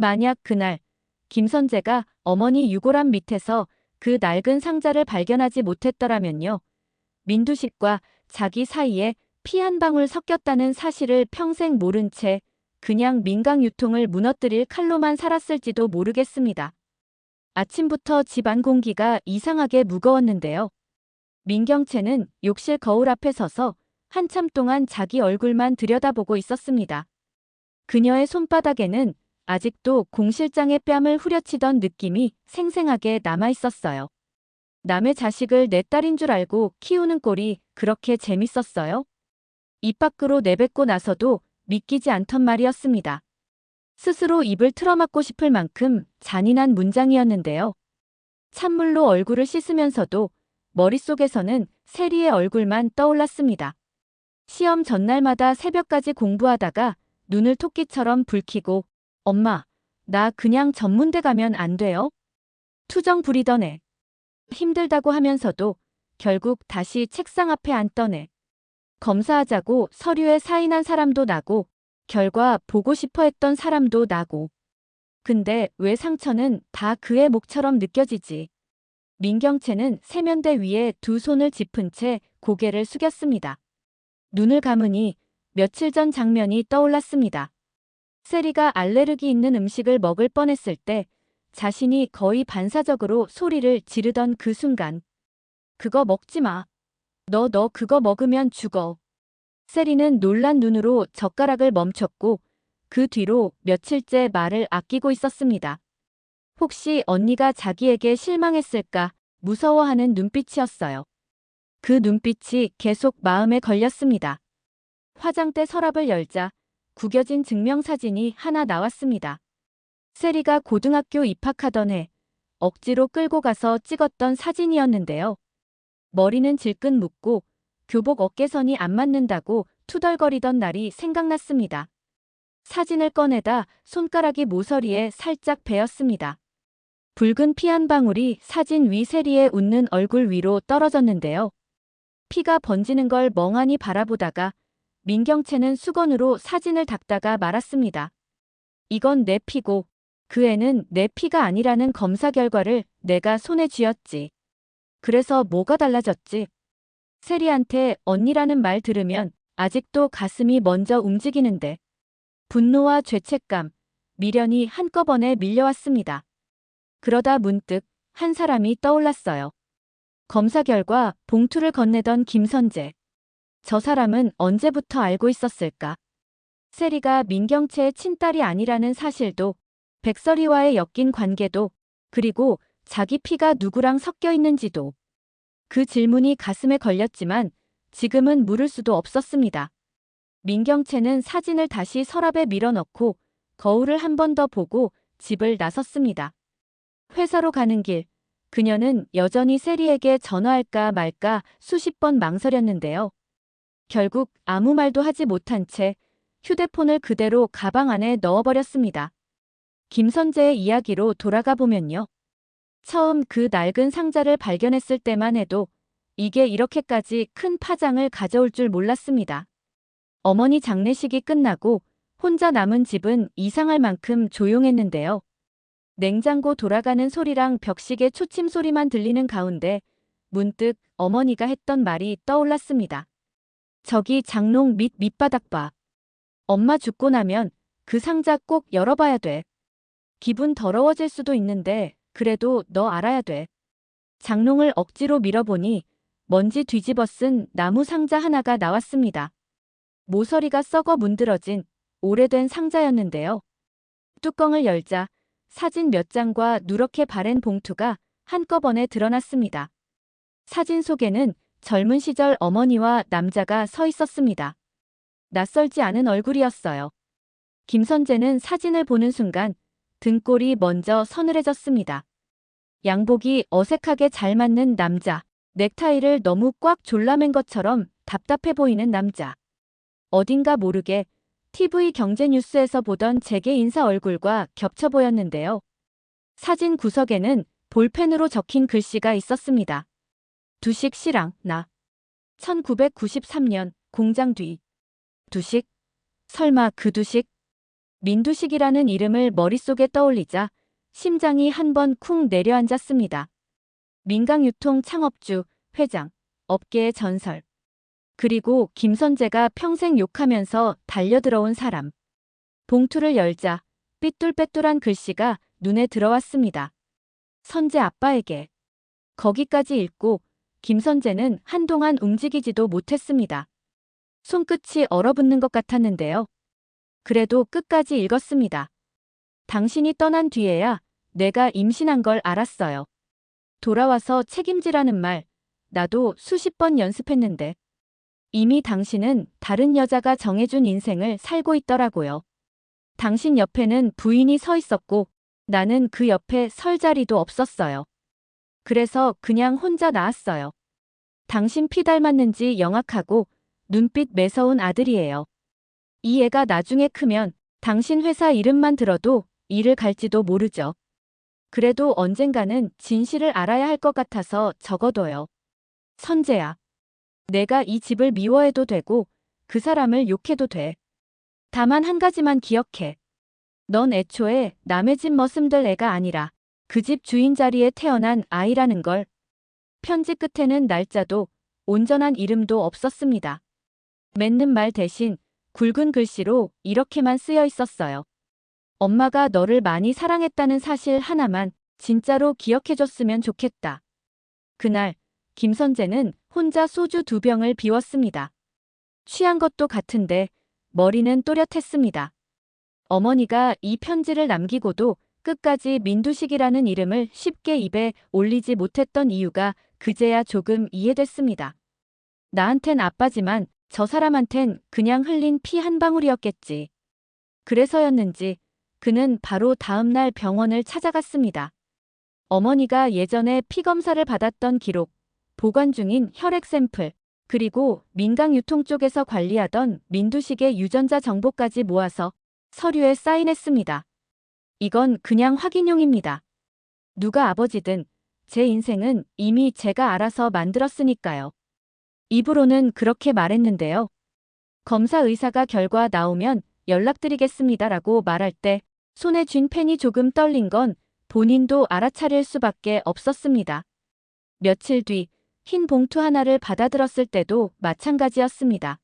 만약 그날 김선재가 어머니 유골함 밑에서 그 낡은 상자를 발견하지 못했더라면요. 민두식과 자기 사이에 피 한 방울 섞였다는 사실을 평생 모른 채 그냥 민강 유통을 무너뜨릴 칼로만 살았을지도 모르겠습니다. 아침부터 집안 공기가 이상하게 무거웠는데요. 민경채는 욕실 거울 앞에 서서 한참 동안 자기 얼굴만 들여다보고 있었습니다. 그녀의 손바닥에는 아직도 공 실장의 뺨을 후려치던 느낌이 생생하게 남아있었어요. 남의 자식을 내 딸인 줄 알고 키우는 꼴이 그렇게 재밌었어요? 입 밖으로 내뱉고 나서도 믿기지 않던 말이었습니다. 스스로 입을 틀어막고 싶을 만큼 잔인한 문장이었는데요. 찬물로 얼굴을 씻으면서도 머릿속에서는 세리의 얼굴만 떠올랐습니다. 시험 전날마다 새벽까지 공부하다가 눈을 토끼처럼 붉히고 엄마, 나 그냥 전문대 가면 안 돼요? 투정 부리던 애. 힘들다고 하면서도 결국 다시 책상 앞에 앉던 애. 검사하자고 서류에 사인한 사람도 나고 결과 보고 싶어 했던 사람도 나고. 근데 왜 상처는 다 그의 목처럼 느껴지지? 민경채는 세면대 위에 두 손을 짚은 채 고개를 숙였습니다. 눈을 감으니 며칠 전 장면이 떠올랐습니다. 세리가 알레르기 있는 음식을 먹을 뻔했을 때 자신이 거의 반사적으로 소리를 지르던 그 순간. 그거 먹지 마. 너 그거 먹으면 죽어. 세리는 놀란 눈으로 젓가락을 멈췄고 그 뒤로 며칠째 말을 아끼고 있었습니다. 혹시 언니가 자기에게 실망했을까 무서워하는 눈빛이었어요. 그 눈빛이 계속 마음에 걸렸습니다. 화장대 서랍을 열자 구겨진 증명사진이 하나 나왔습니다. 세리가 고등학교 입학하던 해 억지로 끌고 가서 찍었던 사진이었는데요. 머리는 질끈 묶고 교복 어깨선이 안 맞는다고 투덜거리던 날이 생각났습니다. 사진을 꺼내다 손가락이 모서리에 살짝 베었습니다. 붉은 피 한 방울이 사진 위 세리의 웃는 얼굴 위로 떨어졌는데요. 피가 번지는 걸 멍하니 바라보다가 민경채는 수건으로 사진을 닦다가 말았습니다. 이건 내 피고 그 애는 내 피가 아니라는 검사 결과를 내가 손에 쥐었지. 그래서 뭐가 달라졌지? 세리한테 언니라는 말 들으면 아직도 가슴이 먼저 움직이는데. 분노와 죄책감, 미련이 한꺼번에 밀려왔습니다. 그러다 문득 한 사람이 떠올랐어요. 검사 결과 봉투를 건네던 김선재. 저 사람은 언제부터 알고 있었을까? 세리가 민경채의 친딸이 아니라는 사실도, 백설이와의 엮인 관계도, 그리고 자기 피가 누구랑 섞여 있는지도. 그 질문이 가슴에 걸렸지만 지금은 물을 수도 없었습니다. 민경채는 사진을 다시 서랍에 밀어넣고 거울을 한 번 더 보고 집을 나섰습니다. 회사로 가는 길, 그녀는 여전히 세리에게 전화할까 말까 수십 번 망설였는데요. 결국 아무 말도 하지 못한 채 휴대폰을 그대로 가방 안에 넣어버렸습니다. 김선재의 이야기로 돌아가 보면요. 처음 그 낡은 상자를 발견했을 때만 해도 이게 이렇게까지 큰 파장을 가져올 줄 몰랐습니다. 어머니 장례식이 끝나고 혼자 남은 집은 이상할 만큼 조용했는데요. 냉장고 돌아가는 소리랑 벽시계 초침 소리만 들리는 가운데 문득 어머니가 했던 말이 떠올랐습니다. 저기 장롱 밑바닥 봐. 엄마 죽고 나면 그 상자 꼭 열어봐야 돼. 기분 더러워질 수도 있는데 그래도 너 알아야 돼. 장롱을 억지로 밀어보니 먼지 뒤집어 쓴 나무 상자 하나가 나왔습니다. 모서리가 썩어 문드러진 오래된 상자였는데요. 뚜껑을 열자 사진 몇 장과 누렇게 바랜 봉투가 한꺼번에 드러났습니다. 사진 속에는 젊은 시절 어머니와 남자가 서 있었습니다. 낯설지 않은 얼굴이었어요. 김선재는 사진을 보는 순간 등골이 먼저 서늘해졌습니다. 양복이 어색하게 잘 맞는 남자, 넥타이를 너무 꽉 졸라맨 것처럼 답답해 보이는 남자. 어딘가 모르게 TV 경제 뉴스에서 보던 재계 인사 얼굴과 겹쳐 보였는데요. 사진 구석에는 볼펜으로 적힌 글씨가 있었습니다. 두식 씨랑 나. 1993년 공장 뒤. 두식? 설마 그 두식? 민두식이라는 이름을 머릿속에 떠올리자 심장이 한 번 쿵 내려앉았습니다. 민강유통 창업주, 회장, 업계의 전설. 그리고 김선재가 평생 욕하면서 달려들어온 사람. 봉투를 열자 삐뚤빼뚤한 글씨가 눈에 들어왔습니다. 선재 아빠에게. 거기까지 읽고 김선재는 한동안 움직이지도 못했습니다. 손끝이 얼어붙는 것 같았는데요. 그래도 끝까지 읽었습니다. 당신이 떠난 뒤에야 내가 임신한 걸 알았어요. 돌아와서 책임지라는 말, 나도 수십 번 연습했는데 이미 당신은 다른 여자가 정해준 인생을 살고 있더라고요. 당신 옆에는 부인이 서 있었고 나는 그 옆에 설 자리도 없었어요. 그래서 그냥 혼자 낳았어요. 당신 피 닮았는지 영악하고 눈빛 매서운 아들이에요. 이 애가 나중에 크면 당신 회사 이름만 들어도 이를 갈지도 모르죠. 그래도 언젠가는 진실을 알아야 할 것 같아서 적어둬요. 선재야. 내가 이 집을 미워해도 되고 그 사람을 욕해도 돼. 다만 한 가지만 기억해. 넌 애초에 남의 집 머슴될 애가 아니라 그 집 주인 자리에 태어난 아이라는 걸. 편지 끝에는 날짜도 온전한 이름도 없었습니다. 맺는 말 대신 굵은 글씨로 이렇게만 쓰여 있었어요. 엄마가 너를 많이 사랑했다는 사실 하나만 진짜로 기억해줬으면 좋겠다. 그날 김선재는 혼자 소주 2병을 비웠습니다. 취한 것도 같은데 머리는 또렷했습니다. 어머니가 이 편지를 남기고도 끝까지 민두식이라는 이름을 쉽게 입에 올리지 못했던 이유가 그제야 조금 이해됐습니다. 나한텐 아빠지만 저 사람한텐 그냥 흘린 피 한 방울이었겠지. 그래서였는지 그는 바로 다음 날 병원을 찾아갔습니다. 어머니가 예전에 피 검사를 받았던 기록, 보관 중인 혈액 샘플, 그리고 민강유통 쪽에서 관리하던 민두식의 유전자 정보까지 모아서 서류에 사인했습니다. 이건 그냥 확인용입니다. 누가 아버지든 제 인생은 이미 제가 알아서 만들었으니까요. 입으로는 그렇게 말했는데요. 검사 의사가 결과 나오면 연락드리겠습니다라고 말할 때 손에 쥔 펜이 조금 떨린 건 본인도 알아차릴 수밖에 없었습니다. 며칠 뒤 흰 봉투 하나를 받아들었을 때도 마찬가지였습니다.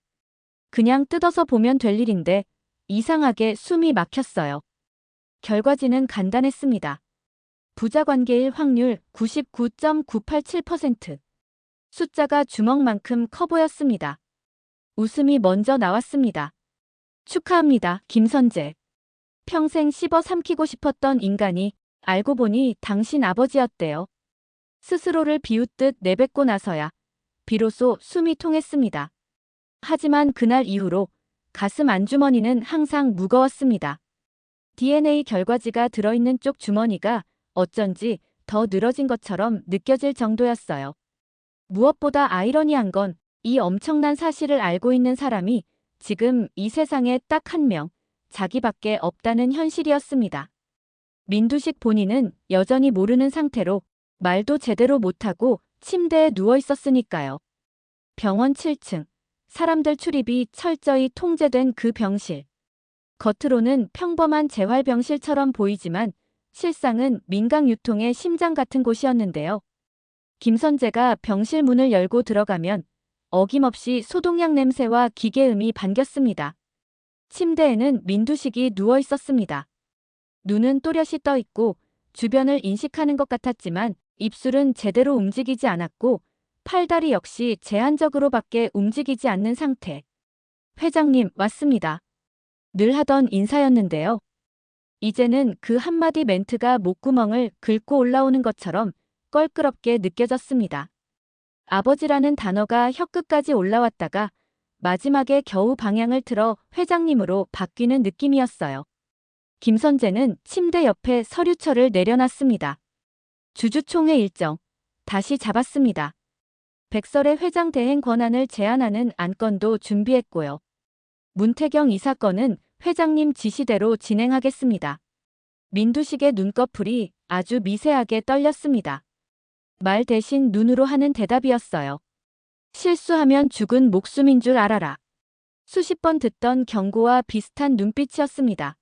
그냥 뜯어서 보면 될 일인데 이상하게 숨이 막혔어요. 결과지는 간단했습니다. 부자관계일 확률 99.987%. 숫자가 주먹만큼 커 보였습니다. 웃음이 먼저 나왔습니다. 축하합니다, 김선재. 평생 씹어 삼키고 싶었던 인간이 알고 보니 당신 아버지였대요. 스스로를 비웃듯 내뱉고 나서야 비로소 숨이 통했습니다. 하지만 그날 이후로 가슴 안주머니는 항상 무거웠습니다. DNA 결과지가 들어있는 쪽 주머니가 어쩐지 더 늘어진 것처럼 느껴질 정도였어요. 무엇보다 아이러니한 건 이 엄청난 사실을 알고 있는 사람이 지금 이 세상에 딱 한 명, 자기밖에 없다는 현실이었습니다. 민두식 본인은 여전히 모르는 상태로 말도 제대로 못하고 침대에 누워 있었으니까요. 병원 7층, 사람들 출입이 철저히 통제된 그 병실. 겉으로는 평범한 재활병실처럼 보이지만 실상은 민강유통의 심장 같은 곳이었는데요. 김선재가 병실 문을 열고 들어가면 어김없이 소독약 냄새와 기계음이 반겼습니다. 침대에는 민두식이 누워 있었습니다. 눈은 또렷이 떠 있고 주변을 인식하는 것 같았지만 입술은 제대로 움직이지 않았고 팔다리 역시 제한적으로밖에 움직이지 않는 상태. 회장님, 왔습니다. 늘 하던 인사였는데요. 이제는 그 한마디 멘트가 목구멍을 긁고 올라오는 것처럼 껄끄럽게 느껴졌습니다. 아버지라는 단어가 혀끝까지 올라왔다가 마지막에 겨우 방향을 틀어 회장님으로 바뀌는 느낌이었어요. 김선재는 침대 옆에 서류철을 내려놨습니다. 주주총회 일정 다시 잡았습니다. 백설의 회장 대행 권한을 제한하는 안건도 준비했고요. 문태경 이 사건은 회장님 지시대로 진행하겠습니다. 민두식의 눈꺼풀이 아주 미세하게 떨렸습니다. 말 대신 눈으로 하는 대답이었어요. 실수하면 죽은 목숨인 줄 알아라. 수십 번 듣던 경고와 비슷한 눈빛이었습니다.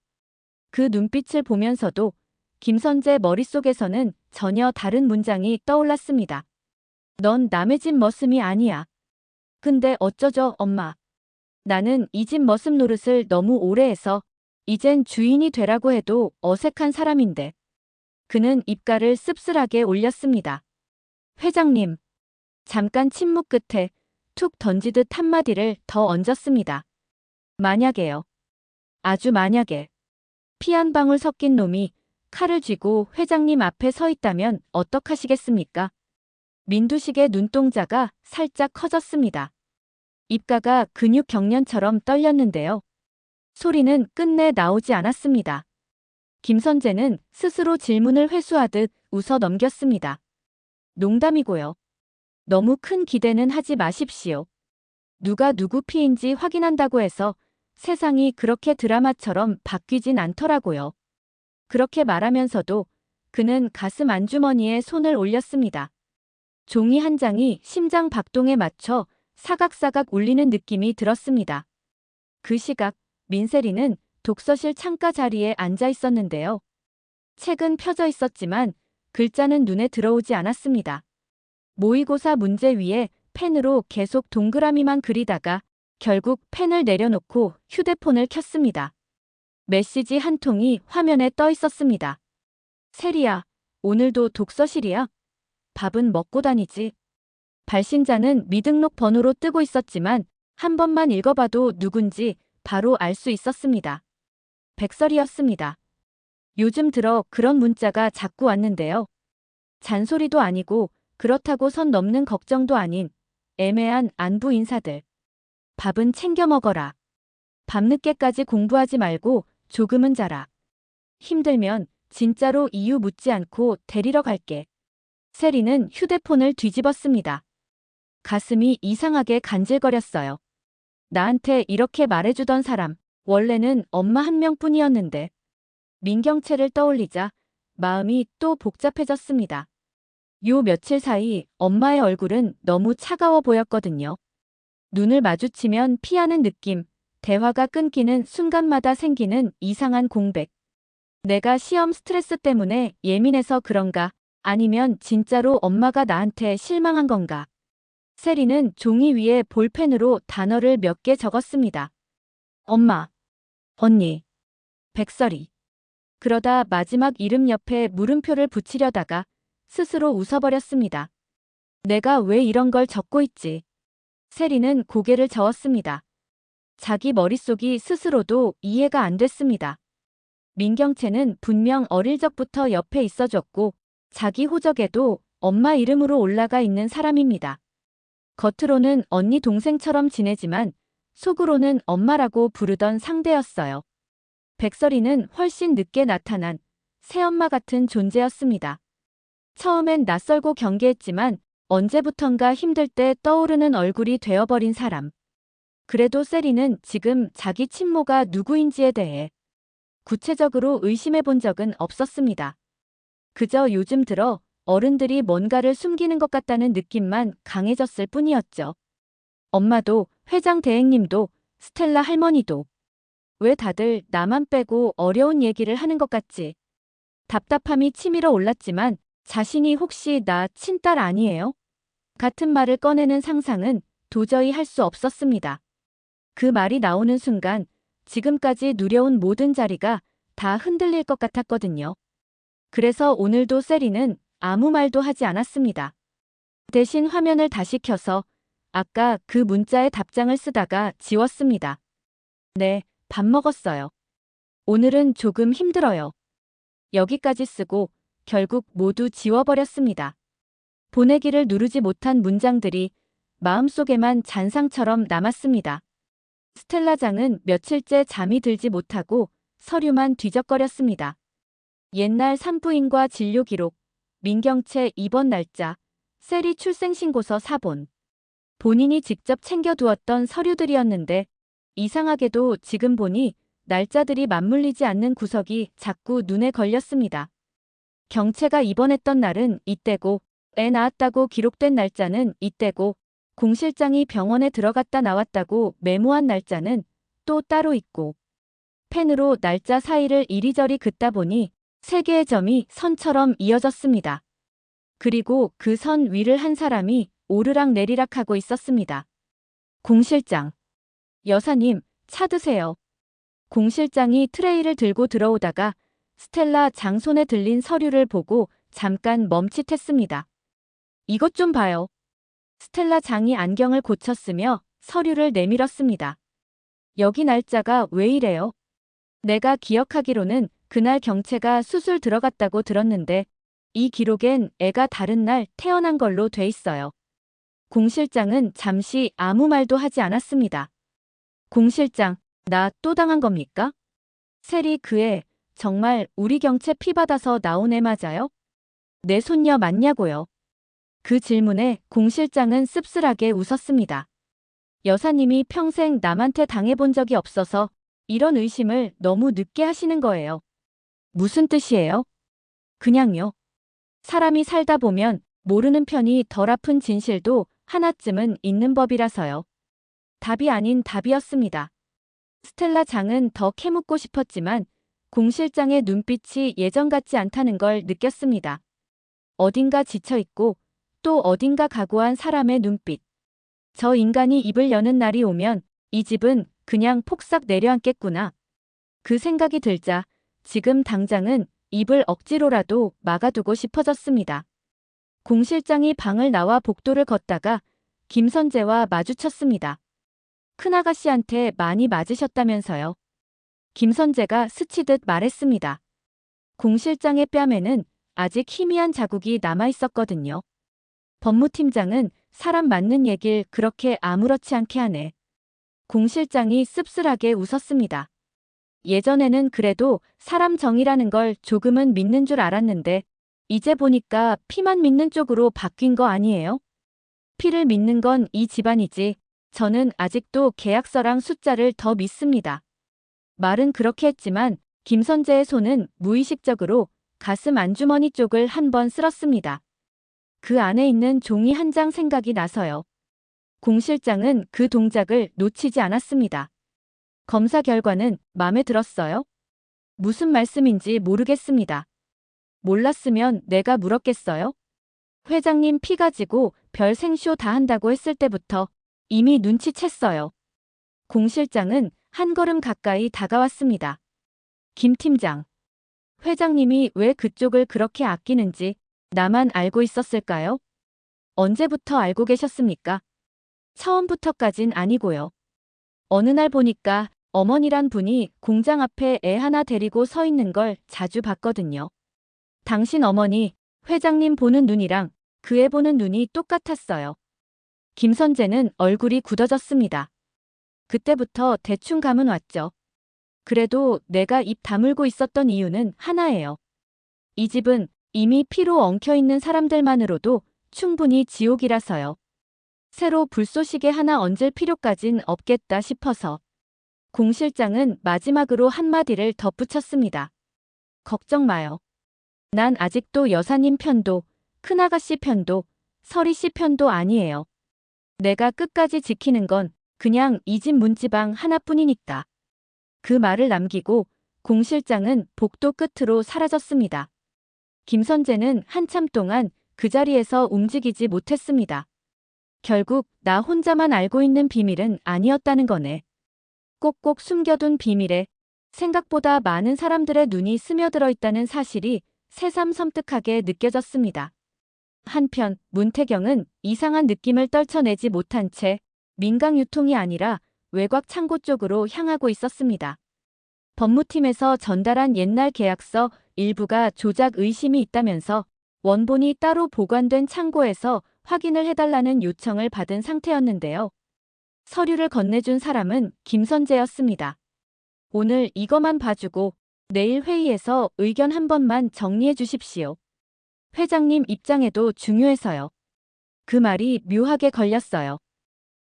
그 눈빛을 보면서도 김선재 머릿속에서는 전혀 다른 문장이 떠올랐습니다. 넌 남의 집 머슴이 아니야. 근데 어쩌죠, 엄마. 나는 이 집 머슴 노릇을 너무 오래 해서 이젠 주인이 되라고 해도 어색한 사람인데. 그는 입가를 씁쓸하게 올렸습니다. 회장님. 잠깐 침묵 끝에 툭 던지듯 한마디를 더 얹었습니다. 만약에요. 아주 만약에. 피 한 방울 섞인 놈이 칼을 쥐고 회장님 앞에 서 있다면 어떡하시겠습니까? 민두식의 눈동자가 살짝 커졌습니다. 입가가 근육 경련처럼 떨렸는데요. 소리는 끝내 나오지 않았습니다. 김선재는 스스로 질문을 회수하듯 웃어 넘겼습니다. 농담이고요. 너무 큰 기대는 하지 마십시오. 누가 누구 피인지 확인한다고 해서 세상이 그렇게 드라마처럼 바뀌진 않더라고요. 그렇게 말하면서도 그는 가슴 안주머니에 손을 올렸습니다. 종이 한 장이 심장 박동에 맞춰 사각사각 울리는 느낌이 들었습니다. 그 시각 민세리는 독서실 창가 자리에 앉아 있었는데요. 책은 펴져 있었지만 글자는 눈에 들어오지 않았습니다. 모의고사 문제 위에 펜으로 계속 동그라미만 그리다가 결국 펜을 내려놓고 휴대폰을 켰습니다. 메시지 한 통이 화면에 떠 있었습니다. 세리야, 오늘도 독서실이야? 밥은 먹고 다니지? 발신자는 미등록 번호로 뜨고 있었지만 한 번만 읽어봐도 누군지 바로 알 수 있었습니다. 백설이었습니다. 요즘 들어 그런 문자가 자꾸 왔는데요. 잔소리도 아니고 그렇다고 선 넘는 걱정도 아닌 애매한 안부 인사들. 밥은 챙겨 먹어라. 밤늦게까지 공부하지 말고 조금은 자라. 힘들면 진짜로 이유 묻지 않고 데리러 갈게. 세리는 휴대폰을 뒤집었습니다. 가슴이 이상하게 간질거렸어요. 나한테 이렇게 말해주던 사람, 원래는 엄마 한 명뿐이었는데. 민경채를 떠올리자 마음이 또 복잡해졌습니다. 요 며칠 사이 엄마의 얼굴은 너무 차가워 보였거든요. 눈을 마주치면 피하는 느낌, 대화가 끊기는 순간마다 생기는 이상한 공백. 내가 시험 스트레스 때문에 예민해서 그런가? 아니면 진짜로 엄마가 나한테 실망한 건가? 세리는 종이 위에 볼펜으로 단어를 몇 개 적었습니다. 엄마, 언니, 백설이. 그러다 마지막 이름 옆에 물음표를 붙이려다가 스스로 웃어버렸습니다. 내가 왜 이런 걸 적고 있지? 세리는 고개를 저었습니다. 자기 머릿속이 스스로도 이해가 안 됐습니다. 민경채는 분명 어릴 적부터 옆에 있어줬고 자기 호적에도 엄마 이름으로 올라가 있는 사람입니다. 겉으로는 언니 동생처럼 지내지만 속으로는 엄마라고 부르던 상대였어요. 백설이는 훨씬 늦게 나타난 새엄마 같은 존재였습니다. 처음엔 낯설고 경계했지만 언제부턴가 힘들 때 떠오르는 얼굴이 되어버린 사람. 그래도 세리는 지금 자기 친모가 누구인지에 대해 구체적으로 의심해 본 적은 없었습니다. 그저 요즘 들어 어른들이 뭔가를 숨기는 것 같다는 느낌만 강해졌을 뿐이었죠. 엄마도, 회장 대행님도, 스텔라 할머니도. 왜 다들 나만 빼고 어려운 얘기를 하는 것 같지? 답답함이 치밀어 올랐지만 자신이 혹시 나 친딸 아니에요? 같은 말을 꺼내는 상상은 도저히 할 수 없었습니다. 그 말이 나오는 순간 지금까지 누려온 모든 자리가 다 흔들릴 것 같았거든요. 그래서 오늘도 세리는 아무 말도 하지 않았습니다. 대신 화면을 다시 켜서 아까 그 문자의 답장을 쓰다가 지웠습니다. 네, 밥 먹었어요. 오늘은 조금 힘들어요. 여기까지 쓰고 결국 모두 지워버렸습니다. 보내기를 누르지 못한 문장들이 마음속에만 잔상처럼 남았습니다. 스텔라장은 며칠째 잠이 들지 못하고 서류만 뒤적거렸습니다. 옛날 산부인과 진료 기록, 민경채 입원 날짜, 세리 출생신고서 사본. 본인이 직접 챙겨두었던 서류들이었는데 이상하게도 지금 보니 날짜들이 맞물리지 않는 구석이 자꾸 눈에 걸렸습니다. 경채가 입원했던 날은 이때고 애 낳았다고 기록된 날짜는 이때고 공 실장이 병원에 들어갔다 나왔다고 메모한 날짜는 또 따로 있고 펜으로 날짜 사이를 이리저리 긋다 보니 3개의 점이 선처럼 이어졌습니다. 그리고 그 선 위를 한 사람이 오르락 내리락 하고 있었습니다. 공 실장. 여사님, 차 드세요. 공 실장이 트레이를 들고 들어오다가 스텔라 장 손에 들린 서류를 보고 잠깐 멈칫했습니다. 이것 좀 봐요. 스텔라 장이 안경을 고쳤으며 서류를 내밀었습니다. 여기 날짜가 왜 이래요? 내가 기억하기로는 그날 경채가 수술 들어갔다고 들었는데 이 기록엔 애가 다른 날 태어난 걸로 돼 있어요. 공 실장은 잠시 아무 말도 하지 않았습니다. 공 실장, 나 또 당한 겁니까? 셀이 그 애, 정말 우리 경채 피 받아서 나온 애 맞아요? 내 손녀 맞냐고요? 그 질문에 공 실장은 씁쓸하게 웃었습니다. 여사님이 평생 남한테 당해본 적이 없어서 이런 의심을 너무 늦게 하시는 거예요. 무슨 뜻이에요? 그냥요. 사람이 살다 보면 모르는 편이 덜 아픈 진실도 하나쯤은 있는 법이라서요. 답이 아닌 답이었습니다. 스텔라 장은 더 캐묻고 싶었지만 공 실장의 눈빛이 예전 같지 않다는 걸 느꼈습니다. 어딘가 지쳐있고 또 어딘가 각오한 사람의 눈빛. 저 인간이 입을 여는 날이 오면 이 집은 그냥 폭삭 내려앉겠구나. 그 생각이 들자 지금 당장은 입을 억지로라도 막아두고 싶어졌습니다. 공 실장이 방을 나와 복도를 걷다가 김선재와 마주쳤습니다. 큰아가씨한테 많이 맞으셨다면서요. 김선재가 스치듯 말했습니다. 공 실장의 뺨에는 아직 희미한 자국이 남아있었거든요. 법무팀장은 사람 맞는 얘길 그렇게 아무렇지 않게 하네. 공 실장이 씁쓸하게 웃었습니다. 예전에는 그래도 사람 정이라는 걸 조금은 믿는 줄 알았는데 이제 보니까 피만 믿는 쪽으로 바뀐 거 아니에요? 피를 믿는 건 이 집안이지 저는 아직도 계약서랑 숫자를 더 믿습니다. 말은 그렇게 했지만 김선재의 손은 무의식적으로 가슴 안주머니 쪽을 한 번 쓸었습니다. 그 안에 있는 종이 한 장 생각이 나서요. 공 실장은 그 동작을 놓치지 않았습니다. 검사 결과는 마음에 들었어요? 무슨 말씀인지 모르겠습니다. 몰랐으면 내가 물었겠어요? 회장님 피 가지고 별 생쇼 다 한다고 했을 때부터 이미 눈치챘어요. 공 실장은 한 걸음 가까이 다가왔습니다. 김 팀장. 회장님이 왜 그쪽을 그렇게 아끼는지 나만 알고 있었을까요? 언제부터 알고 계셨습니까? 처음부터까진 아니고요. 어느 날 보니까 어머니란 분이 공장 앞에 애 하나 데리고 서 있는 걸 자주 봤거든요. 당신 어머니, 회장님 보는 눈이랑 그 애 보는 눈이 똑같았어요. 김선재는 얼굴이 굳어졌습니다. 그때부터 대충 감은 왔죠. 그래도 내가 입 다물고 있었던 이유는 하나예요. 이 집은 이미 피로 엉켜있는 사람들만으로도 충분히 지옥이라서요. 새로 불쏘시개 하나 얹을 필요까진 없겠다 싶어서. 공 실장은 마지막으로 한마디를 덧붙였습니다. 걱정 마요. 난 아직도 여사님 편도, 큰아가씨 편도, 서리씨 편도 아니에요. 내가 끝까지 지키는 건 그냥 이 집 문지방 하나뿐이니까. 그 말을 남기고 공 실장은 복도 끝으로 사라졌습니다. 김선재는 한참 동안 그 자리에서 움직이지 못했습니다. 결국 나 혼자만 알고 있는 비밀은 아니었다는 거네. 꼭꼭 숨겨둔 비밀에 생각보다 많은 사람들의 눈이 스며들어 있다는 사실이 새삼섬뜩하게 느껴졌습니다. 한편 문태경은 이상한 느낌을 떨쳐내지 못한 채 민강 유통이 아니라 외곽 창고 쪽으로 향하고 있었습니다. 법무팀에서 전달한 옛날 계약서 일부가 조작 의심이 있다면서 원본이 따로 보관된 창고에서 확인을 해달라는 요청을 받은 상태였는데요. 서류를 건네준 사람은 김선재였습니다. 오늘 이거만 봐주고 내일 회의에서 의견 한 번만 정리해 주십시오. 회장님 입장에도 중요해서요. 그 말이 묘하게 걸렸어요.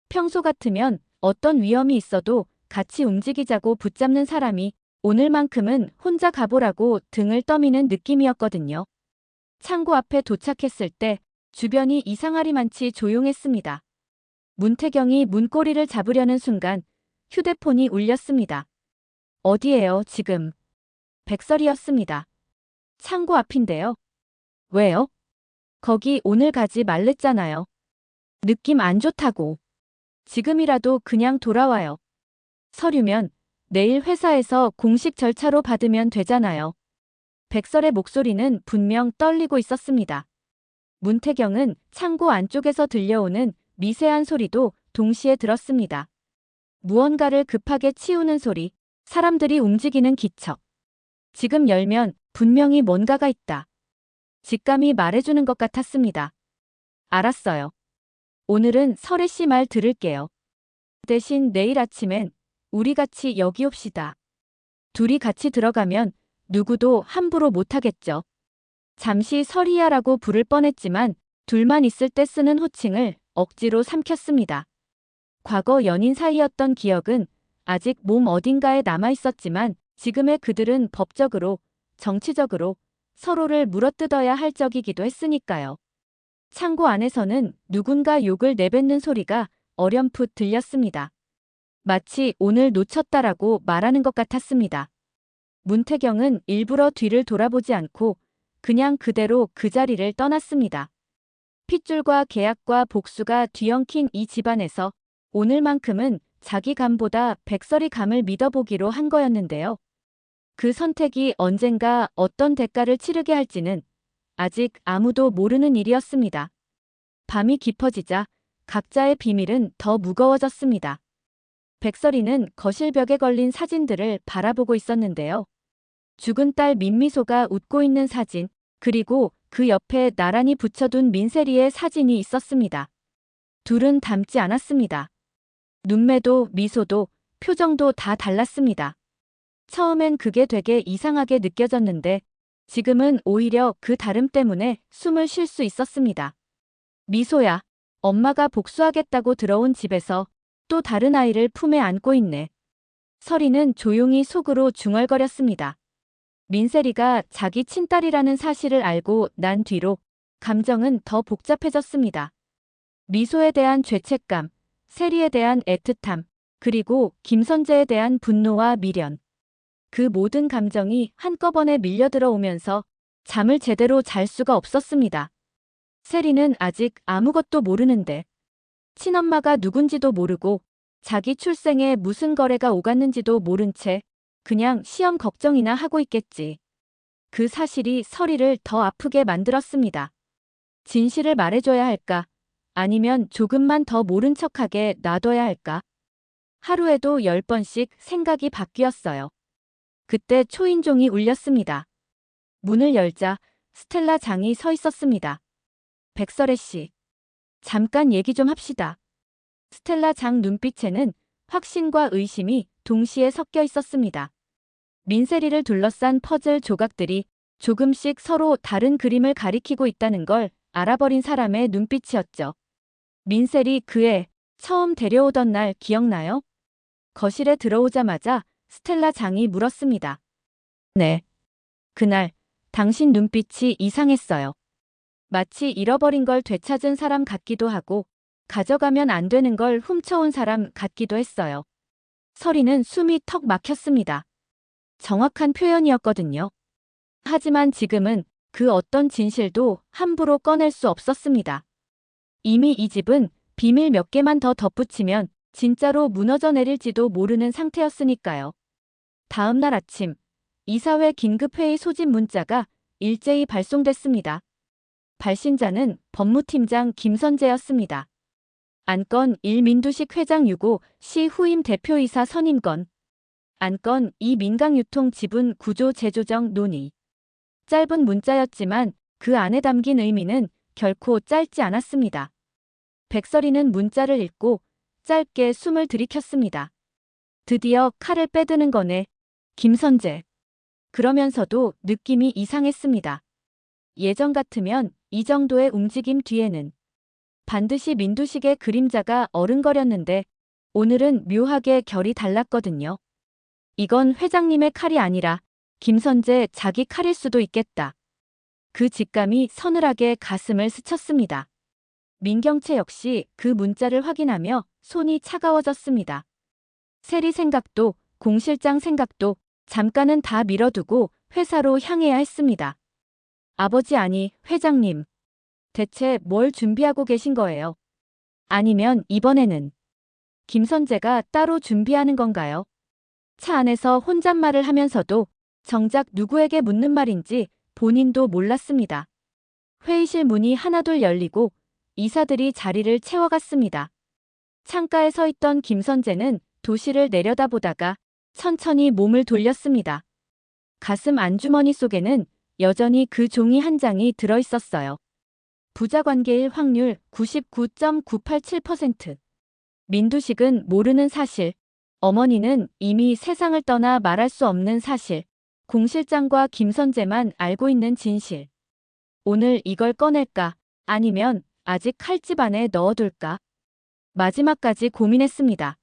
평소 같으면 어떤 위험이 있어도 같이 움직이자고 붙잡는 사람이 오늘만큼은 혼자 가보라고 등을 떠미는 느낌이었거든요. 창고 앞에 도착했을 때 주변이 이상하리만치 조용했습니다. 문태경이 문고리를 잡으려는 순간 휴대폰이 울렸습니다. 어디에요, 지금? 백설이었습니다. 창고 앞인데요. 왜요? 거기 오늘 가지 말랬잖아요. 느낌 안 좋다고. 지금이라도 그냥 돌아와요. 서류면 내일 회사에서 공식 절차로 받으면 되잖아요. 백설의 목소리는 분명 떨리고 있었습니다. 문태경은 창고 안쪽에서 들려오는 미세한 소리도 동시에 들었습니다. 무언가를 급하게 치우는 소리, 사람들이 움직이는 기척. 지금 열면 분명히 뭔가가 있다. 직감이 말해주는 것 같았습니다. 알았어요. 오늘은 설혜 씨 말 들을게요. 대신 내일 아침엔 우리 같이 여기 옵시다. 둘이 같이 들어가면 누구도 함부로 못하겠죠. 잠시 설희야라고 부를 뻔했지만 둘만 있을 때 쓰는 호칭을 억지로 삼켰습니다. 과거 연인 사이였던 기억은 아직 몸 어딘가에 남아있었지만 지금의 그들은 법적으로, 정치적으로 서로를 물어뜯어야 할 적이기도 했으니까요. 창고 안에서는 누군가 욕을 내뱉는 소리가 어렴풋 들렸습니다. 마치 오늘 놓쳤다라고 말하는 것 같았습니다. 문태경은 일부러 뒤를 돌아보지 않고 그냥 그대로 그 자리를 떠났습니다. 핏줄과 계약과 복수가 뒤엉킨 이 집안에서 오늘만큼은 자기 감보다 백설이 감을 믿어보기로 한 거였는데요. 그 선택이 언젠가 어떤 대가를 치르게 할지는 아직 아무도 모르는 일이었습니다. 밤이 깊어지자 각자의 비밀은 더 무거워졌습니다. 백설이는 거실벽에 걸린 사진들을 바라보고 있었는데요. 죽은 딸 민미소가 웃고 있는 사진, 그리고 그 옆에 나란히 붙여둔 민세리의 사진이 있었습니다. 둘은 닮지 않았습니다. 눈매도 미소도 표정도 다 달랐습니다. 처음엔 그게 되게 이상하게 느껴졌는데 지금은 오히려 그 다름 때문에 숨을 쉴 수 있었습니다. 미소야, 엄마가 복수하겠다고 들어온 집에서 또 다른 아이를 품에 안고 있네. 설이는 조용히 속으로 중얼거렸습니다. 민세리가 자기 친딸이라는 사실을 알고 난 뒤로 감정은 더 복잡해졌습니다. 미소에 대한 죄책감, 세리에 대한 애틋함, 그리고 김선재에 대한 분노와 미련. 그 모든 감정이 한꺼번에 밀려들어 오면서 잠을 제대로 잘 수가 없었습니다. 세리는 아직 아무것도 모르는데 친엄마가 누군지도 모르고 자기 출생에 무슨 거래가 오갔는지도 모른 채 그냥 시험 걱정이나 하고 있겠지. 그 사실이 설이를 더 아프게 만들었습니다. 진실을 말해줘야 할까? 아니면 조금만 더 모른 척하게 놔둬야 할까? 하루에도 10번씩 생각이 바뀌었어요. 그때 초인종이 울렸습니다. 문을 열자 스텔라 장이 서 있었습니다. 백설혜 씨, 잠깐 얘기 좀 합시다. 스텔라 장 눈빛에는 확신과 의심이 동시에 섞여 있었습니다. 민세리를 둘러싼 퍼즐 조각들이 조금씩 서로 다른 그림을 가리키고 있다는 걸 알아버린 사람의 눈빛이었죠. 민세리 그 애 처음 데려오던 날 기억나요? 거실에 들어오자마자 스텔라 장이 물었습니다. 네. 그날 당신 눈빛이 이상했어요. 마치 잃어버린 걸 되찾은 사람 같기도 하고 가져가면 안 되는 걸 훔쳐온 사람 같기도 했어요. 설이는 숨이 턱 막혔습니다. 정확한 표현이었거든요. 하지만 지금은 그 어떤 진실도 함부로 꺼낼 수 없었습니다. 이미 이 집은 비밀 몇 개만 더 덧붙이면 진짜로 무너져 내릴지도 모르는 상태였으니까요. 다음 날 아침, 이사회 긴급회의 소집 문자가 일제히 발송됐습니다. 발신자는 법무팀장 김선재였습니다. 안건 1 민두식 회장 유고 시 후임 대표이사 선임건. 안건 2 민강유통 지분 구조 재조정 논의. 짧은 문자였지만 그 안에 담긴 의미는 결코 짧지 않았습니다. 백설이는 문자를 읽고 짧게 숨을 들이켰습니다. 드디어 칼을 빼드는 거네. 김선재. 그러면서도 느낌이 이상했습니다. 예전 같으면 이 정도의 움직임 뒤에는 반드시 민두식의 그림자가 어른거렸는데 오늘은 묘하게 결이 달랐거든요. 이건 회장님의 칼이 아니라 김선재 자기 칼일 수도 있겠다. 그 직감이 서늘하게 가슴을 스쳤습니다. 민경채 역시 그 문자를 확인하며 손이 차가워졌습니다. 세리 생각도 공 실장 생각도 잠깐은 다 미뤄두고 회사로 향해야 했습니다. 아버지 아니, 회장님. 대체 뭘 준비하고 계신 거예요? 아니면 이번에는 김선재가 따로 준비하는 건가요? 차 안에서 혼잣말을 하면서도 정작 누구에게 묻는 말인지 본인도 몰랐습니다. 회의실 문이 하나둘 열리고 이사들이 자리를 채워갔습니다. 창가에 서 있던 김선재는 도시를 내려다보다가 천천히 몸을 돌렸습니다. 가슴 안주머니 속에는 여전히 그 종이 한 장이 들어있었어요. 부자 관계일 확률 99.987%. 민두식은 모르는 사실. 어머니는 이미 세상을 떠나 말할 수 없는 사실. 공 실장과 김선재만 알고 있는 진실. 오늘 이걸 꺼낼까? 아니면 아직 칼집 안에 넣어둘까? 마지막까지 고민했습니다.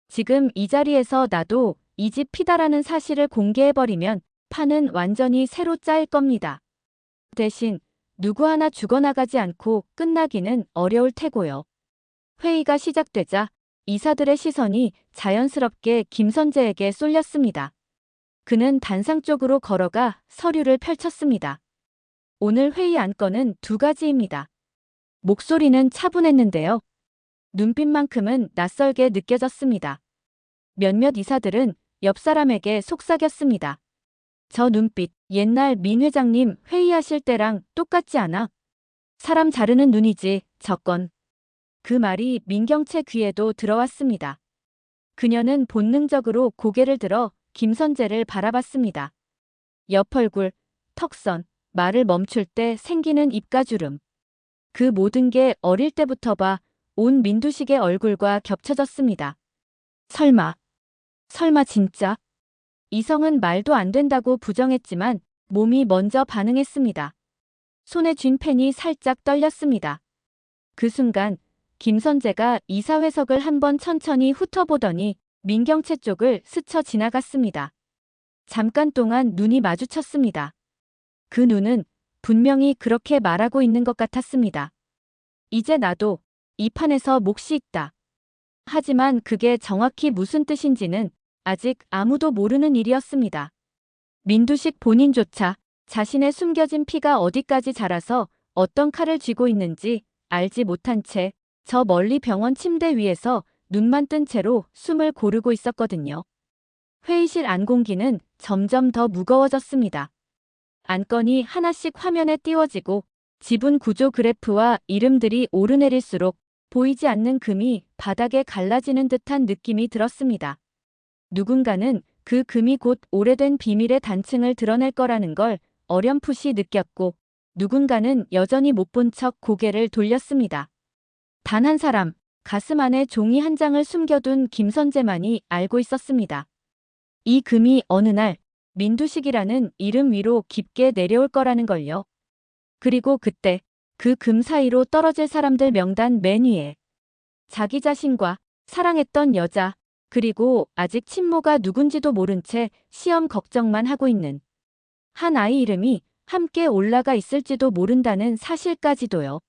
지금 이 자리에서 나도 이 집 피다라는 사실을 공개해버리면 판은 완전히 새로 짜일 겁니다. 대신 누구 하나 죽어나가지 않고 끝나기는 어려울 테고요. 회의가 시작되자 이사들의 시선이 자연스럽게 김선재에게 쏠렸습니다. 그는 단상 쪽으로 걸어가 서류를 펼쳤습니다. 오늘 회의 안건은 두 가지입니다. 목소리는 차분했는데요. 눈빛만큼은 낯설게 느껴졌습니다. 몇몇 이사들은 옆 사람에게 속삭였습니다. 저 눈빛, 옛날 민 회장님 회의하실 때랑 똑같지 않아? 사람 자르는 눈이지, 저건. 그 말이 민경채 귀에도 들어왔습니다. 그녀는 본능적으로 고개를 들어 김선재를 바라봤습니다. 옆 얼굴, 턱선, 말을 멈출 때 생기는 입가주름. 그 모든 게 어릴 때부터 봐 온 민두식의 얼굴과 겹쳐졌습니다. 설마 진짜? 이성은 말도 안 된다고 부정했지만 몸이 먼저 반응했습니다. 손에 쥔 펜이 살짝 떨렸습니다. 그 순간 김선재가 이사회석을 한번 천천히 훑어보더니 민경채 쪽을 스쳐 지나갔습니다. 잠깐 동안 눈이 마주쳤습니다. 그 눈은 분명히 그렇게 말하고 있는 것 같았습니다. 이제 나도 이 판에서 몫이 있다. 하지만 그게 정확히 무슨 뜻인지는 아직 아무도 모르는 일이었습니다. 민두식 본인조차 자신의 숨겨진 피가 어디까지 자라서 어떤 칼을 쥐고 있는지 알지 못한 채 저 멀리 병원 침대 위에서 눈만 뜬 채로 숨을 고르고 있었거든요. 회의실 안공기는 점점 더 무거워졌습니다. 안건이 하나씩 화면에 띄워지고 지분 구조 그래프와 이름들이 오르내릴수록 보이지 않는 금이 바닥에 갈라지는 듯한 느낌이 들었습니다. 누군가는 그 금이 곧 오래된 비밀의 단층을 드러낼 거라는 걸 어렴풋이 느꼈고 누군가는 여전히 못 본 척 고개를 돌렸습니다. 단 한 사람, 가슴 안에 종이 한 장을 숨겨둔 김선재만이 알고 있었습니다. 이 금이 어느 날 민두식이라는 이름 위로 깊게 내려올 거라는 걸요. 그리고 그때 그 금 사이로 떨어질 사람들 명단 맨 위에 자기 자신과 사랑했던 여자, 그리고 아직 친모가 누군지도 모른 채 시험 걱정만 하고 있는 한 아이 이름이 함께 올라가 있을지도 모른다는 사실까지도요.